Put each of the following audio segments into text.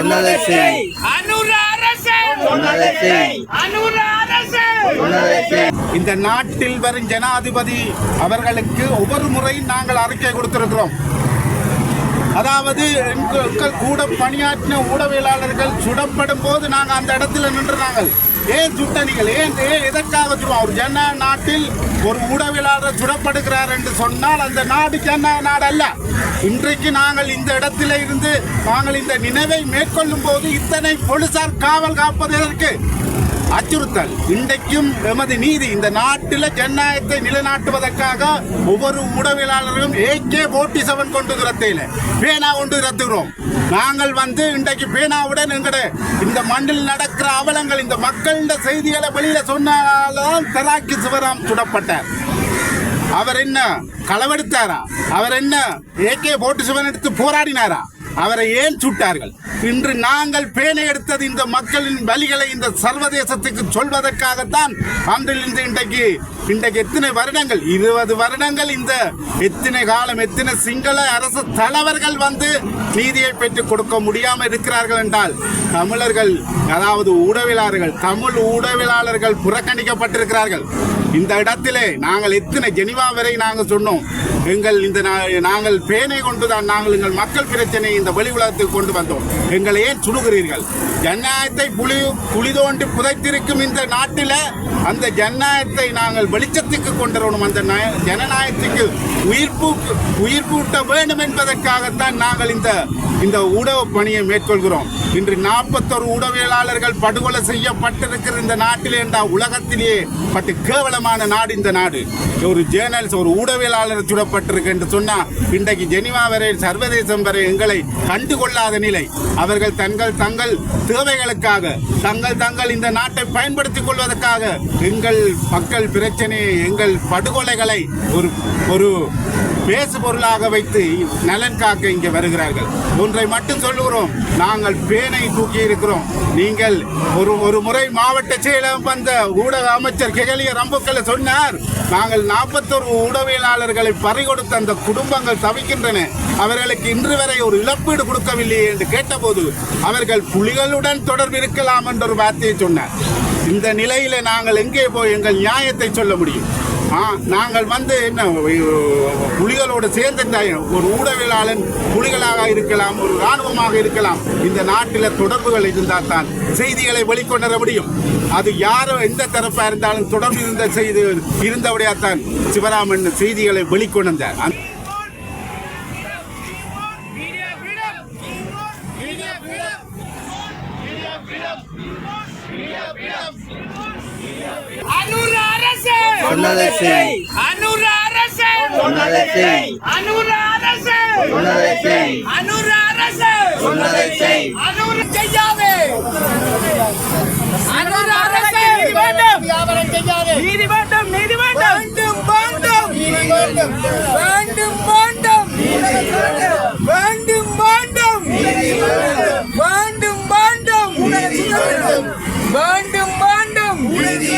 சொன்னதை செய். இந்த நாட்டில் வரும் ஜனாதிபதி அவர்களுக்கு ஒவ்வொரு முறையும் நாங்கள் அறிக்கை கொடுத்திருக்கிறோம். அதாவது எங்கள் கூட பணியாற்றின ஊடகவியலாளர்கள் சுடப்படும் போது நாங்கள் அந்த இடத்துல நின்று நாங்கள் ஏன் சுட்டணிகள் ஏன் எதற்காக சொல்லுவோம். ஒரு ஜனநாயக நாட்டில் ஒரு ஊடகவியலாளர் சுடப்படுகிறார் என்று சொன்னால் அந்த நாடு ஜனநாயக நாடு அல்ல. இன்றைக்கு நாங்கள் இந்த இடத்தில இருந்து நாங்கள் இந்த நினைவை மேற்கொள்ளும் போது இத்தனை போலீசார் காவல் காப்பதற்கு அச்சுறுத்தல். இன்றைக்கும் எமது நீதி இந்த நாட்டில் ஜனநாயகத்தை நிலைநாட்டுவதற்காக ஒவ்வொரு ஊடகவியலாளர்களும் AK-47 கொண்டு துரத்தையில் பேனா கொண்டு துரத்துகிறோம். நாங்கள் இன்றைக்கு பேனாவுடன் எங்களுடைய இந்த மண்ணில் நடக்கிற அவலங்கள் இந்த மக்களின் செய்திகளை வெளியில சொன்னால்தான் தராக்கி சிவராம் சுடப்பட்டார். அவர் என்ன களவெடுத்தாரா? அவர் என்ன AK-47 எடுத்து போராடினாரா? அவரை ஏன் சுட்டார்கள்? இன்று நாங்கள் பேனை எடுத்தது இந்த மக்களின் வலிகளை இந்த சர்வதேசத்துக்கு சொல்வதற்காகத்தான். அன்றிலிருந்து இன்றைக்கு எத்தனை வருடங்கள் 20 வருடங்கள் இந்த எத்தனை காலம் எத்தனை சிங்கள அரசு தலைவர்கள் நீதியை பெற்றுக் கொடுக்க முடியாமல் இருக்கிறார்கள் என்றால் தமிழர்கள் அதாவது ஊடகவியலாளர்கள் தமிழ் ஊடகவியலாளர்கள் புறக்கணிக்கப்பட்டிருக்கிறார்கள். இந்த இடத்திலே நாங்கள் எத்தனை ஜெனிவா வரை நாங்கள் சொன்னோம். நாங்கள் பேனை கொண்டுதான் நாங்கள் எங்கள் மக்கள் பிரச்சனை இந்த வெளி உலகத்துக்கு கொண்டு வந்தோம். எங்களை ஏன் சுடுகிறீர்கள்? ஜனநாயகத்தை குழி தோண்டி புதைத்திருக்கும் இந்த நாட்டில் அந்த ஜனநாயகத்தை நாங்கள் வெளிச்சத்துக்கு கொண்டு வரணும். அந்த ஜனநாயகத்துக்கு உயிர்ப்பூட்ட வேண்டும் என்பதற்காகத்தான் நாங்கள் இந்த ஊடக பணியை மேற்கொள்கிறோம். இன்று 41 ஊடகவியலாளர்கள் படுகொலை செய்யப்பட்டிருக்கிற இந்த நாட்டிலே என்றால் உலகத்திலேயே பட்டு கேவலமான நாடு இந்த நாடு. ஒரு ஜேர்னலிஸ்ட் ஒரு ஊடகவியலாளர் சுடப்பட்டிருக்கு என்று சொன்னால் இன்றைக்கு ஜெனிவா வரை சர்வதேசம் வரை எங்களை கண்டுகொள்ளாத நிலை. அவர்கள் தங்கள் தேவைகளுக்காக தங்கள் இந்த நாட்டை பயன்படுத்திக் கொள்வதற்காக எங்கள் மக்கள் பிரச்சனையை எங்கள் படுகொலைகளை ஒரு பேசு பொருளாக வைத்து நலன் காக்க இங்கே வருகிறார்கள். ஒன்றை மட்டும் சொல்லுகிறோம், நாங்கள் பேனை தூக்கி இருக்கிறோம். நீங்கள் ஒரு முறை மாவட்ட செயலகம் வந்த ஊடக அமைச்சர் கெகலிய ரம்புக்களை சொன்னார், நாங்கள் 41 ஊடகவியலாளர்களை பறிகொடுத்த அந்த குடும்பங்கள் தவிக்கின்றன, அவர்களுக்கு இன்று வரை ஒரு இழப்பீடு கொடுக்கவில்லை என்று கேட்டபோது அவர்கள் புலிகளுடன் தொடர்பு இருக்கலாம் என்ற ஒரு வார்த்தையை சொன்னார். இந்த நிலையில நாங்கள் எங்கே போய் எங்கள் நியாயத்தை சொல்ல முடியும்? நாங்கள் என்ன புலிகளோடு சேர்ந்த ஒரு ஊடகவியலாளன் புலிகளாக இருக்கலாம், ஒரு இராணுவமாக இருக்கலாம். இந்த நாட்டில் தொடர்புகள் இருந்தால் தான் செய்திகளை வெளிக்கொணர முடியும். அது யாரோ எந்த தரப்பா இருந்தாலும் தொடர்பு இருந்தபடியாத்தான் சிவராமன் செய்திகளை வெளிக்கொணர்ந்தார். சொன்னதை செய். சொன்னதை செய். சொன்னதை செய். சொன்னதை செய். செய்யாதே. நீதி வேண்டும். நீதி வேண்டும். வேண்டும். வேண்டும். வேண்டும். வேண்டும். வேண்டும். வேண்டும். வேண்டும்.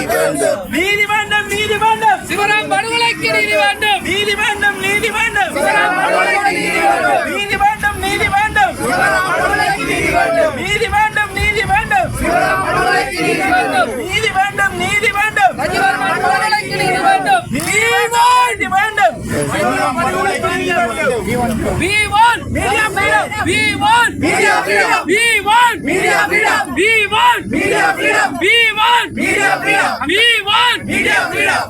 வேண்டும். நீதி வேண்டும். நீதி வேண்டும். சிவராம் படுகொலைக்கு நீதி வேண்டும். நீதி வேண்டும். நீதி வேண்டும். சிவராம் படுகொலைக்கு நீதி வேண்டும். நீதி வேண்டும். நீதி வேண்டும். சிவராம் படுகொலைக்கு நீதி வேண்டும். நீதி வேண்டும். நீதி வேண்டும். சிவராம் படுகொலைக்கு நீதி வேண்டும். நீதி வேண்டும். நீதி வேண்டும். சிவராம் படுகொலைக்கு நீதி வேண்டும். நீதி வேண்டும். சிவராம் படுகொலைக்கு நீதி வேண்டும். We want media freedom. We want media freedom. We want media freedom. We want media freedom. We want media freedom. We want media freedom.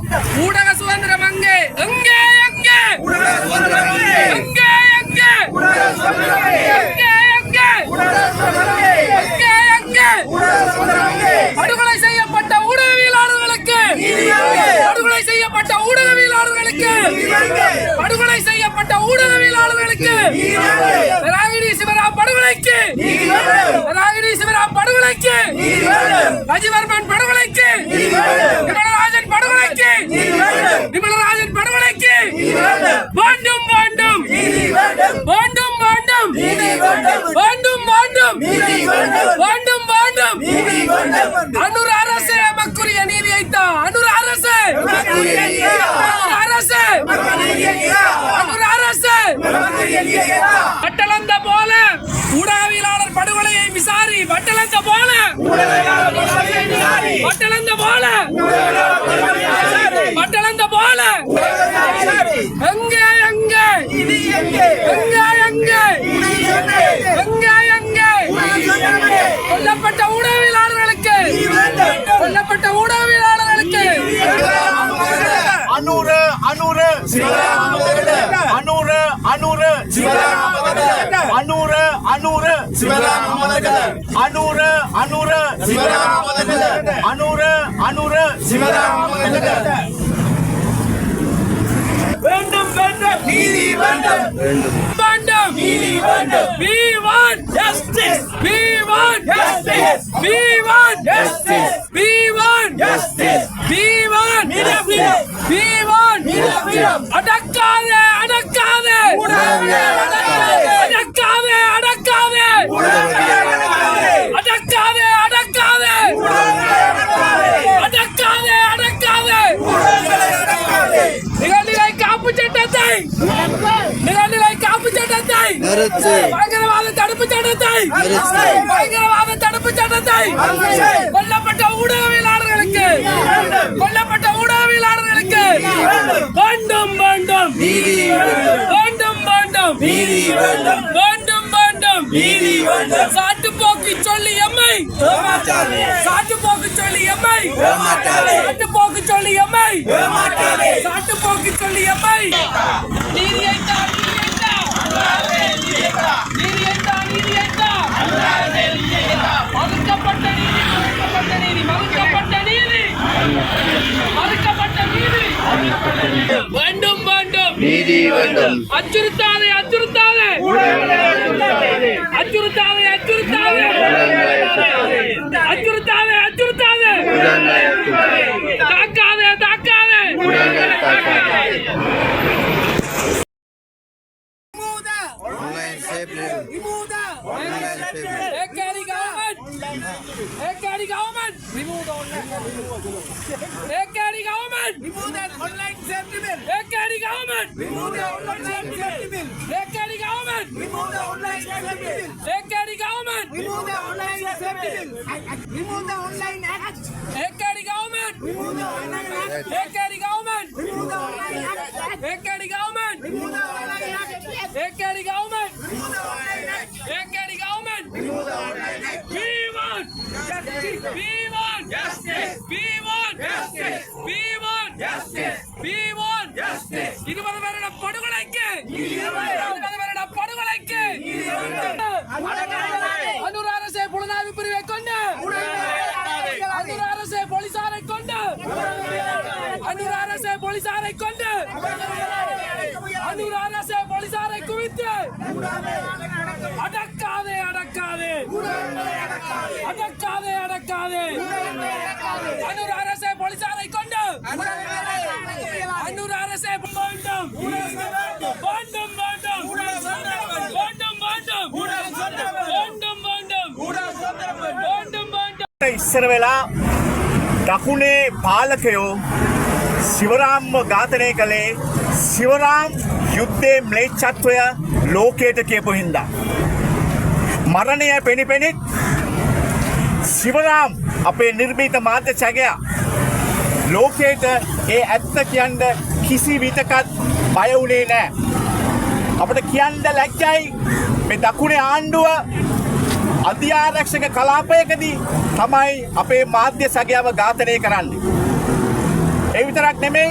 ஊடக சுதந்திரம் எங்கே? எங்கே? எங்கே? ஊடக சுதந்திரம் எங்கே? எங்கே? எங்கே? ஊடக சுதந்திரம் எங்கே? எங்கே? எங்கே? ஊடக சுதந்திரம் எங்கே? எங்கே? எங்கே? ஊடக சுதந்திரம் எங்கே? படுகொலை செய்யப்பட்ட ஊடகவியலாளர்களுக்கு நீதி எங்கே? படுகொலை செய்யப்பட்ட ஊடகவியலாளர்களுக்கு நீதி எங்கே? படுகொலை செய்யப்பட்ட ஊடகவியலாளர்களுக்கு நீதி எங்கே? ராகினி சிவராம் படுகொலைக்கு நீதி எங்கே? ராகினி சிவராம் படுகொலைக்கு நீதி எங்கே? ரஜிவர்மன் படுகொலைக்கு நீதி எங்கே? நிமலராஜன் படுகொலைக்கு நீதி எங்கே? நிமலராஜன் படுகொலைக்கு நீதி எங்கே? வேண்டும். வேண்டும். நீதி வேண்டும். வேண்டும். வேண்டும். நீதி வேண்டும். வேண்டும். வேண்டும். நீதி வேண்டும். வேண்டும். வேண்டும். நீதி வேண்டும். அனுர் அரசு எமக்குரிய நீதியை தா. அனுர் அரசு எமக்குரிய நீதியை தா. அனுர் அரசு எமக்குரிய நீதியை தா. அனுர் அரசு எமக்குரிய நீதியை தா. கட்டளந்த போல ஊடகவியலாளர் படுகொலையை பட்டளந்த போல பட்டளந்த போல பட்டளந்த போல எங்க எங்க எங்க எங்க எங்க எங்க கொல்லப்பட்ட ஊடகவியலாளர்களுக்கு கொல்லப்பட்ட ஊடகவியலாளர்களுக்கு அனூறு அனூறு அனூறு அனூறு அனூறு அனூறு அனூறு அனூறு அனூறு அனூறு வேண்டும் வேண்டும் நீதி வேண்டும் வேண்டும் நீதி வேண்டும் we want justice we want justice we want justice we want justice we want freedom we want freedom அடக்காதே அடக்காதே அடக்காதே அடக்காதே அடக்காதே அடக்காதே அடக்காதே அடக்காதே நிகழ்நிலை காப்பு சட்டத்தை நிகழ்நிலை காப்பு சட்டத்தை பயங்கரவாத தடுப்பு சட்டத்தை பயங்கரவாத தடுப்பு சட்டத்தை கொல்லப்பட்ட ஊடகவியலாளர்களுக்கு கொல்லப்பட்ட ஊடகவியலாளர்களுக்கு வேண்டும் வேண்டும் வேண்டும் வேண்டும் வேண்டும் வேண்டும் சாட்டுப்போக்கு சொல்லி எம்மை சாட்டுப்போக்கு சொல்லி எம்மை சாட்டுப்போக்கு சொல்லி எம்மை சாட்டுப்போக்கு சொல்லி எம்மை நீதியைத்தா நீதியைத்தா நீதியைத்தா மறுக்கப்பட்ட நீதி மறுக்கப்பட்ட நீதி மறுக்கப்பட்ட நீதி வேண்டும் வேண்டும் நீதி வேண்டும் அச்சுறுத்தாதே அச்சுறுத்தாதே அச்சுறுத்தாதே அச்சுறுத்தாதே அச்சுறுத்தாதே அச்சுறுத்தாதே தாக்காதே தாக்காதே Ekari government remove the online Ekari government remove the online safety bill Ekari government remove the online safety bill Ekari government remove the online safety bill Ekari government remove the online safety bill remove the online act Ekari government remove the online act Ekari government remove the online act Ekari government remove the online act Ekari government remove the online act Ekari government remove the online act We want justice We want justice We want justice We want justice We want justice 20 வருட படுகொலைக்கு 20 வருட படுகொலைக்கு அனூர் அரசே புலனாய்வு பிரிவை கொண்டு அனூர் அரசே போலீசாரை கொண்டு அனூர் அரசே போலீசாரை கொண்டு அனூர் அரசே போலீசாரை குவித்து அடக்காதே அடக்காதே அடக்காதே அடக்காதே அனூர் அரசே போலீசாரை கொண்டு அனூர் அரசே வேண்டும் வேண்டும் வேண்டும் வேண்டும் வேண்டும் வேண்டும் வேண்டும் ඉස්සර වෙලා දකුණේ පාලකයෝ සිවරාම්ව ඝාතනය කළේ සිවරාම් යුද්ධයේ ම්ලේච්ඡත්වය ලෝකයට කියපු හින්දා මරණය පෙනිපෙනිත් සිවරාම් අපේ නිර්භීත මාධ්‍ය සැකයා ලෝකයට ඒ ඇත්ත කියන්න කිසි විටකත් බය වුණේ නැහැ අපිට කියන්න ලැජ්ජයි මේ දකුණේ ආණ්ඩුව අධ්‍යාරක්ෂක කලාපයකදී තමයි අපේ මාධ්‍ය සැකයව ඝාතනය කරන්නේ. ඒ විතරක් නෙමෙයි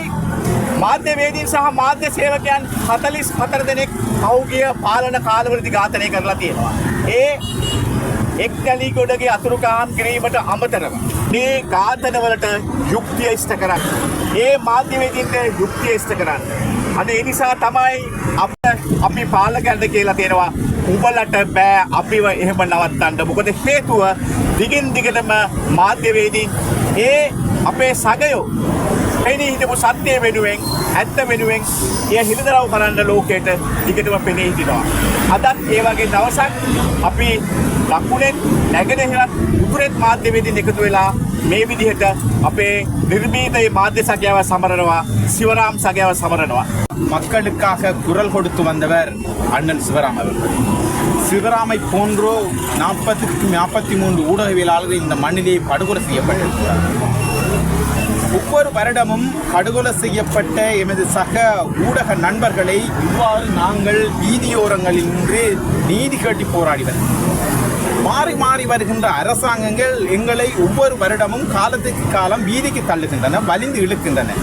මාධ්‍යවේදීන් සහ මාධ්‍ය සේවකයන් 44 දෙනෙක් පෞද්ගලික පාලන කාලවලදී ඝාතනය කරලා තියෙනවා. ඒ එක්කලි ගොඩගේ අතුරුකහම් කිරීමට අමතරව මේ ඝාතනවලට යුක්තිය ඉෂ්ට කරන්නේ. ඒ මාධ්‍යවේදීන්ට යුක්තිය ඉෂ්ට කරන්නේ. අනේ ඒ නිසා තමයි අපි පාලකයන්ට කියලා තියෙනවා උඹලට බෑ අපිව එහෙම නවත්තන්න. මොකද හේතුව දිගින් දිගටම මාධ්‍යවේදීන් ඒ අපේ සගයෝ පෙනී හිටපු සත්‍යය වෙනුවෙන් ඇත්ත වෙනුවෙන් එය හිරිදරව් කරන්න ලෝකයට දිගටම පෙනී හිටිනවා. අදත් ඒ වගේ දවසක් අපි දකුණෙත් නැගෙනහිරත් උතුරෙත් මාධ්‍යවේදීන් එකතු වෙලා මේ විදිහට අපේ නිර්භීත මාධ්‍ය සගයාව සමරනවා, சிவராம் சகையாவை சமரනවා. மக்களுக்காக குரல் கொடுத்து வந்தவர் அண்ணன் சிவராம் அவர்கள். சிவராமை போன்றோ 43 ஊடகவியலாளர்கள் இந்த மண்ணிலே படுகொலை செய்யப்பட்டிருக்கிறார். ஒவ்வொரு வருடமும் படுகொலை செய்யப்பட்ட எமது சக ஊடக நண்பர்களை இவ்வாறு நாங்கள் வீதியோரங்களில் நின்று நீதி கேட்டு போராடி வருகிறோம். மாறி மாறி வருகின்ற அரசாங்கங்கள் எங்களை ஒவ்வொரு வருடமும் காலத்துக்கு காலம் வீதிக்கு தள்ளுகின்றன, வலிந்து இழுக்கின்றன.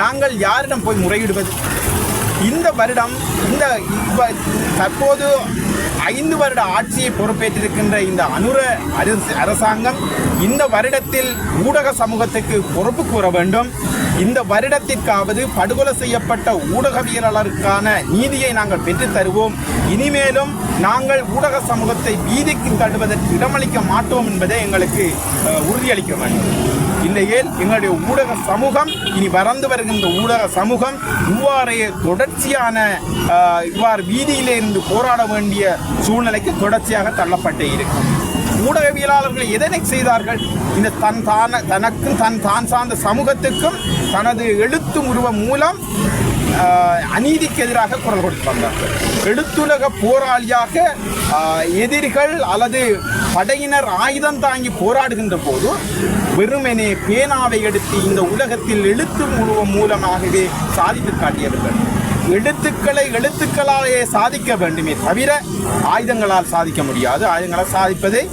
நாங்கள் யாரிடம் போய் முறையிடுவது? இந்த வருடம் தற்போது 5 வருட ஆட்சியை பொறுப்பேற்றிருக்கின்ற இந்த அனுர அரசாங்கம் இந்த வருடத்தில் ஊடக சமூகத்துக்கு பொறுப்பு கூற வேண்டும். இந்த வருடத்திற்காவது படுகொலை செய்யப்பட்ட ஊடகவியலாளருக்கான நீதியை நாங்கள் பெற்றுத் தருவோம். இனிமேலும் நாங்கள் ஊடக சமூகத்தை வீதிக்கு தள்ளுவதற்கு இடமளிக்க மாட்டோம் என்பதை எங்களுக்கு உறுதியளிக்க வேண்டும். இல்லையேல் எங்களுடைய ஊடக சமூகம், இனி வளர்ந்து வருகின்ற ஊடக சமூகம் இவ்வாறே தொடர்ச்சியான இவ்வாறு வீதியிலே இருந்து போராட வேண்டிய சூழ்நிலைக்கு தொடர்ச்சியாக தள்ளப்பட்டே இருக்கும். ஊடகவியலாளர்கள் எதனை செய்தார்கள்? இந்த தனக்கும் தான் சார்ந்த சமூகத்துக்கும் தனது எழுத்து உருவம் மூலம் அநீதிக்கு எதிராக குரல் கொடுத்து வந்தார்கள். எழுத்துலக போராளியாக எதிரிகள் அல்லது படையினர் ஆயுதம் தாங்கி போராடுகின்ற போது வெறுமனே பேனாவை எடுத்து இந்த உலகத்தில் எழுத்து உருவம் மூலமாகவே சாதித்து காட்டியவர்கள். எழுத்துக்களாலே சாதிக்க வேண்டுமே தவிர ஆயுதங்களால் சாதிக்க முடியாது. ஆயுதங்களால் சாதிப்பதை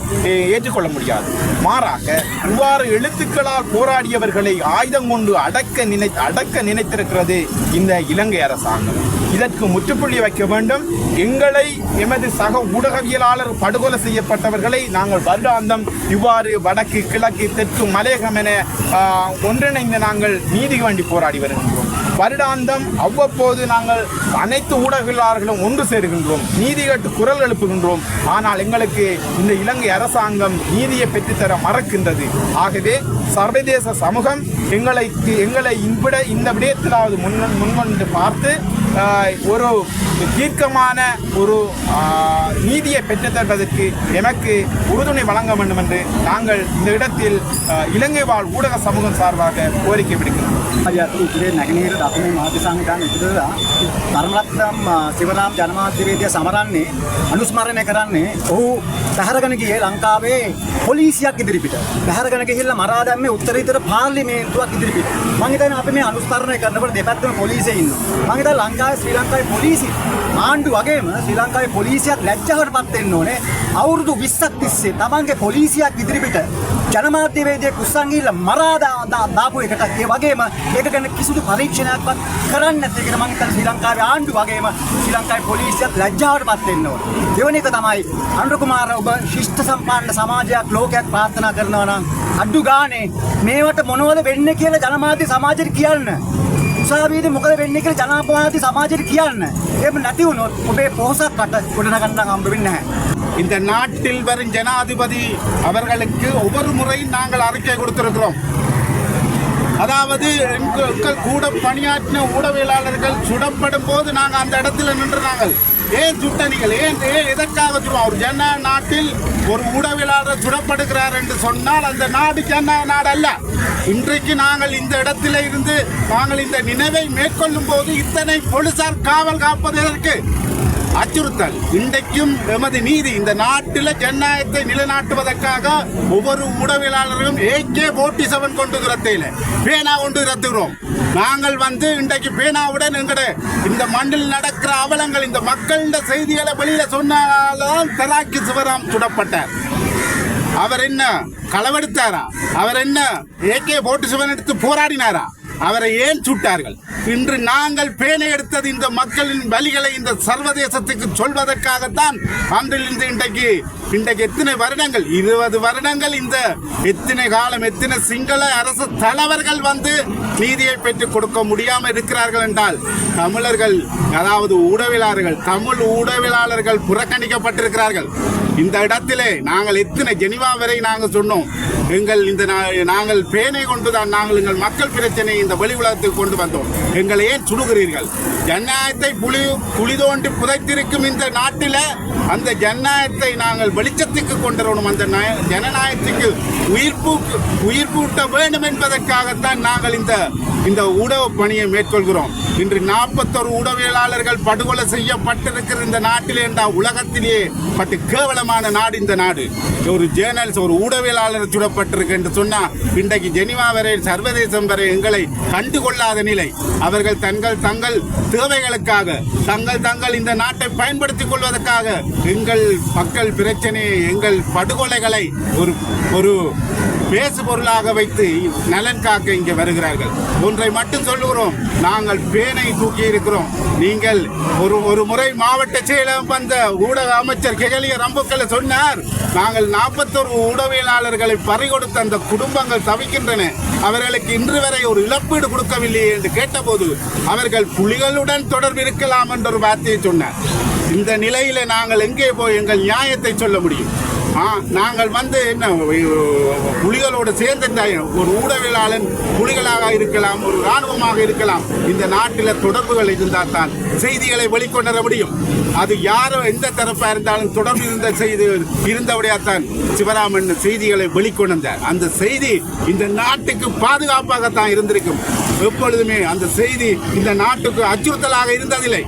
ஏற்றுக்கொள்ள முடியாது. மாறாக இவ்வாறு எழுத்துக்களால் போராடியவர்களை ஆயுதம் கொண்டு அடக்க நினைத்திருக்கிறது இந்த இலங்கை அரசாங்கம். இதற்கு முற்றுப்புள்ளி வைக்க வேண்டும். எங்களை, எமது சக ஊடகவியலாளர் படுகொலை செய்யப்பட்டவர்களை நாங்கள் வருடாந்தம் இவ்வாறு வடக்கு, கிழக்கு, தெற்கு, மலையகம் என ஒன்றிணைந்து நாங்கள் நீதி வேண்டி போராடி வருகின்றோம். வருடாந்தம் அவ்வப்போது நாங்கள் அனைத்து ஊடகவியலாளர்களும் ஒன்று சேருகின்றோம், நீதி கேட்டு குரல் எழுப்புகின்றோம். ஆனால் எங்களுக்கு இந்த இலங்கை அரசாங்கம் நீதியை பெற்றுத்தர மறக்கின்றது. ஆகவே சர்வதேச சமூகம் எங்களை இந்த விடயத்திலாவது முன்வந்து பார்த்து ஒரு தீர்க்கமான ஒரு நீதியை பெற்றுத்தருவதற்கு எமக்கு உறுதுணை வழங்க வேண்டும் என்று நாங்கள் இந்த இடத்தில் இலங்கை வாழ் ஊடக சமூகம் சார்பாக கோரிக்கை விடுக்கிறோம். නැගෙනහිර දකුණේ මාධ්‍ය සංවිධාන ඉදිරියලා ධර්මරත්නම් සිවරාම් ජනමාධ්‍යවේදියා සමරන්නේ අනුස්මරණය කරන්නේ ඔහු පැහැරගෙන ගියේ ලංකාවේ පොලිසියක් ඉදිරිපිට. පැහැරගෙන ගිහිල්ලා මරා දැම්මේ උත්තරීතර පාර්ලිමේන්තුවක් ඉදිරිපිට. මම හිතන්නේ අපි මේ අනුස්මරණය කරනකොට දෙපැත්තම පොලිසිය ඉන්නවා. මම හිතන්නේ ලංකාවේ ශ්‍රී ලංකාවේ පොලිසිය ආණ්ඩු වගේම ශ්‍රී ලංකාවේ පොලිසියක් ලැජ්ජාවටපත් වෙන්න ඕනේ. අවුරුදු 20ක් තිස්සේ තමන්ගේ පොලිසියක් ඉදිරිපිට ජනමාධ්‍යවේදියෙක් උස්සන් ගිහිල්ලා මරා දාපු එකට ඒ වගේම ඒක ගැන කිසිදු පරීක්ෂණයක්වත් කරන්නේ නැති එකට මම හිතන්නේ ශ්‍රී ලංකාවේ ආණ්ඩු වගේම ශ්‍රී ලංකාවේ පොලිසියත් ලැජ්ජාවටපත් වෙන්න ඕනේ. දෙවෙනි එක තමයි අනුර කුමාර ඔබ ශිෂ්ට සම්පන්න සමාජයක් ලෝකයක් ප්‍රාර්ථනා කරනවා නම් අඩු ගානේ මේවට මොනවද වෙන්නේ කියලා ජනමාධ්‍ය සමාජයට කියන්න. උසාවියේදී මොකද වෙන්නේ කියලා ජනාධිපති සමාජයට කියන්න. එහෙම නැති වුණොත් ඔබේ පොහොසත් රට ගොඩනගන්න හම්බ වෙන්නේ නැහැ. இந்த நாட்டில் வரும் ஜனாதிபதி அவர்களுக்கு ஒவ்வொரு முறையும் நாங்கள் அறிக்கை கொடுத்திருக்கிறோம். அதாவது எங்கள் கூட பணியாற்றின ஊடகவியலாளர்கள் சுடப்படும் போது நாங்கள் அந்த இடத்துல நின்று நாங்கள் ஏன் சுட்டணிகள் ஏன் எதற்காக சொல்லுவோம்? ஒரு ஜன நாட்டில் ஒரு ஊடகவியலாளர் சுடப்படுகிறார் என்று சொன்னால் அந்த நாடு ஜனநாயக நாடு அல்ல. இன்றைக்கு நாங்கள் இந்த இடத்தில இருந்து நாங்கள் இந்த நினைவை மேற்கொள்ளும் போது இத்தனை போலீசார் காவல் காப்பதற்கு அச்சுறுத்தல். இன்றைக்கும் எமது நீதி இந்த நாட்டில் ஜனநாயகத்தை நிலைநாட்டுவதற்காக ஒவ்வொரு ஊடகவியலாளர்களும் AK-47 கொண்டு துரத்தையில் பேனா கொண்டு துரத்துகிறோம். நாங்கள் இன்றைக்கு பேனாவுடன் எங்களுடைய இந்த மண்ணில் நடக்கிற அவலங்கள் இந்த மக்களின் செய்திகளை வெளியில சொன்னால்தான் தலாக்கி சிவராம் சுடப்பட்டார். அவர் என்ன களவெடுத்தாரா? அவர் என்ன AK-47 எடுத்து போராடினாரா? அவரை ஏன் சுட்டார்கள்? இன்று நாங்கள் பேனை எடுத்தது இந்த மக்களின் வலிகளை இந்த சர்வதேசத்துக்கு சொல்வதற்காகத்தான் அன்றிலிருந்து இன்றைக்கு இன்றைக்கு எத்தனை வருடங்கள் 20 வருடங்கள் இந்த எத்தனை காலம் எத்தனை சிங்கள அரசு தலைவர்கள் வந்து நீதியை பெற்றுக் கொடுக்க முடியாமல் இருக்கிறார்கள் என்றால் தமிழர்கள், அதாவது ஊடகவியலாளர்கள், தமிழ் ஊடகவியலாளர்கள் புறக்கணிக்கப்பட்டிருக்கிறார்கள். இந்த இடத்திலே நாங்கள் எத்தனை ஜெனிவா வரை நாங்கள் சொன்னோம், நாங்கள் பேனை கொண்டுதான் நாங்கள் எங்கள் மக்கள் பிரச்சனை இந்த வெளி உலகத்துக்கு கொண்டு வந்தோம். எங்களை ஏன் சுடுகிறீர்கள்? ஜனநாயகத்தை குழி தோண்டி புதைத்திருக்கும் இந்த நாட்டில் அந்த ஜனநாயகத்தை நாங்கள் வெளிச்சத்துக்கு கொண்டு வரணும். அந்த ஜனநாயகத்துக்கு உயிர்ப்பூட்ட வேண்டும் என்பதற்காகத்தான் நாங்கள் இந்த ஊடக பணியை மேற்கொள்கிறோம். இன்று 41 ஊடகவியலாளர்கள் படுகொலை செய்யப்பட்டிருக்கிற இந்த நாட்டில் என்றால் உலகத்திலேயே பட்டு கேவலமான நாடு இந்த நாடு. ஒரு ஜேர்னல்ஸ், ஒரு ஊடகவியலாளர் சுடப்பட்டிருக்கு என்று சொன்னால் இன்றைக்கு ஜெனிவா வரை சர்வதேசம் வரை எங்களை கண்டுகொள்ளாத நிலை. அவர்கள் தங்கள் தேவைகளுக்காக தங்கள் இந்த நாட்டை பயன்படுத்திக் கொள்வதற்காக எங்கள் மக்கள் பிரச்சனையை, எங்கள் படுகொலைகளை ஒரு பேசு பொருளாக வைத்து நலன் காக்க இங்கே வருகிறார்கள். ஒன்றை மட்டும் சொல்லுகிறோம், நாங்கள் பேனை தூக்கி இருக்கிறோம். நீங்கள் ஒரு முறை மாவட்ட செயலகம் வந்த ஊடக அமைச்சர் கெகலிய ரம்புக்களை சொன்னார், நாங்கள் 41 ஊடகவியலாளர்களை பறிகொடுத்த அந்த குடும்பங்கள் தவிக்கின்றன, அவர்களுக்கு இன்று வரை ஒரு இழப்பீடு கொடுக்கவில்லை என்று கேட்டபோது அவர்கள் புலிகளுடன் தொடர்பு இருக்கலாம் என்ற ஒரு வார்த்தையை சொன்னார். இந்த நிலையில நாங்கள் எங்கே போய் எங்கள் நியாயத்தை சொல்ல முடியும்? நாங்கள் என்ன புலிகளோடு சேர்ந்த ஒரு ஊடகவியலாளன் புலிகளாக இருக்கலாம், ஒரு இராணுவமாக இருக்கலாம். இந்த நாட்டில் தொடர்புகள் இருந்தால் தான் செய்திகளை வெளிக்கொணர முடியும். அது யாரோ எந்த தரப்பா இருந்தாலும் தொடர்பு இருந்தபடியாத்தான் சிவராமன் செய்திகளை வெளிக்கொணர்ந்தார். அந்த செய்தி இந்த நாட்டுக்கு பாதுகாப்பாகத்தான் இருந்திருக்கும். எப்பொழுதுமே அந்த செய்தி இந்த நாட்டுக்கு அச்சுறுத்தலாக இருந்ததில்லை.